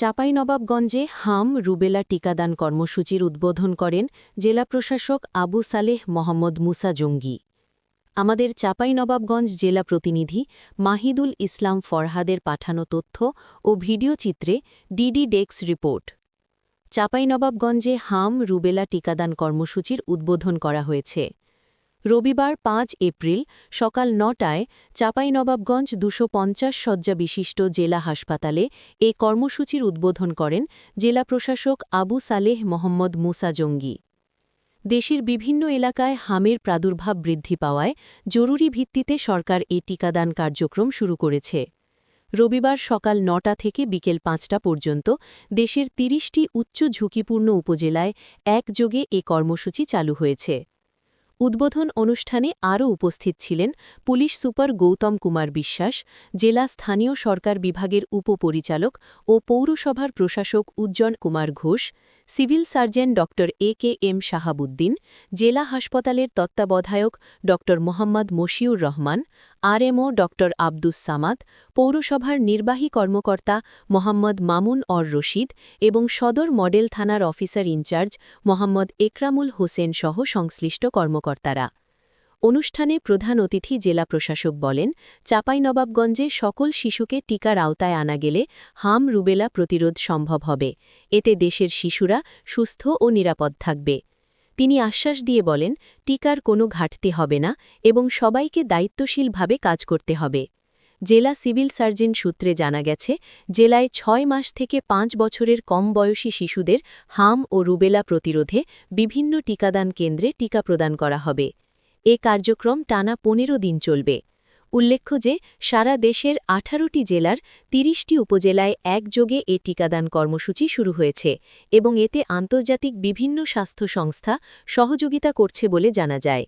চাঁপাইনবাবগঞ্জে হাম রুবেলা টিকাদান কর্মসূচির উদ্বোধন করেন জেলা প্রশাসক আবু সালেহ মোহাম্মদ মুসা জঙ্গি। আমাদের চাঁপাইনবাবগঞ্জ জেলা প্রতিনিধি মাহিদুল ইসলাম ফরহাদের পাঠানো তথ্য ও ভিডিও চিত্রে ডিডি ডেস্ক রিপোর্ট। চাঁপাইনবাবগঞ্জে হাম রুবেলা টিকাদান কর্মসূচির উদ্বোধন করা হয়েছে। রবিবার ৫ এপ্রিল সকাল ৯টায় চাঁপাইনবাবগঞ্জ ২৫০ শয্যা বিশিষ্ট জেলা হাসপাতালে এ কর্মসূচির উদ্বোধন করেন জেলা প্রশাসক আবু সালেহ মোহাম্মদ মুসা জঙ্গি। দেশের বিভিন্ন এলাকায় হামের প্রাদুর্ভাব বৃদ্ধি পাওয়ায় জরুরি ভিত্তিতে সরকার এ টিকাদান কার্যক্রম শুরু করেছে। রবিবার সকাল ৯টা থেকে বিকেল ৫টা পর্যন্ত দেশের ৩০টি উচ্চ ঝুঁকিপূর্ণ উপজেলায় একযোগে এ কর্মসূচি চালু হয়েছে। উদ্বোধন অনুষ্ঠানে আরও উপস্থিত ছিলেন পুলিশ সুপার গৌতম কুমার বিশ্বাস, জেলা স্থানীয় সরকার বিভাগের উপপরিচালক ও পৌরসভার প্রশাসক উজ্জ্বল কুমার ঘোষ, সিভিল সার্জন ড এ.কে.এম. শাহাবুদ্দিন, জেলা হাসপাতালের তত্ত্বাবধায়ক ড মোহাম্মদ মশিউর রহমান, আরএমও ড আব্দুস সামাদ, পৌরসভার নির্বাহী কর্মকর্তা মোহাম্মদ মামুন অর রশিদ এবং সদর মডেল থানার অফিসার ইনচার্জ মোহাম্মদ একরামুল হোসেন সহ সংশ্লিষ্ট কর্মকর্তারা। অনুষ্ঠানে প্রধান অতিথি জেলা প্রশাসক বলেন, চাঁপাইনবাবগঞ্জে সকল শিশুকে টিকার আওতায় আনা গেলে হাম রুবেলা প্রতিরোধ সম্ভব হবে। এতে দেশের শিশুরা সুস্থ ও নিরাপদ থাকবে। তিনি আশ্বাস দিয়ে বলেন, টিকার কোনো ঘাটতি হবে না এবং সবাইকে দায়িত্বশীলভাবে কাজ করতে হবে। জেলা সিভিল সার্জন সূত্রে জানা গেছে, জেলায় ৬ মাস থেকে ৫ বছরের কম বয়সী শিশুদের হাম ও রুবেলা প্রতিরোধে বিভিন্ন টিকাদান কেন্দ্রে টিকা প্রদান করা হবে। এ কার্যক্রম টানা ১৫ দিন চলবে। উল্লেখ্য যে সারা দেশের ১৮টি জেলার ৩০টি উপজেলায় একযোগে এ টিকাদান কর্মসূচি শুরু হয়েছে এবং এতে আন্তর্জাতিক বিভিন্ন স্বাস্থ্য সংস্থা সহযোগিতা করছে বলে জানা যায়।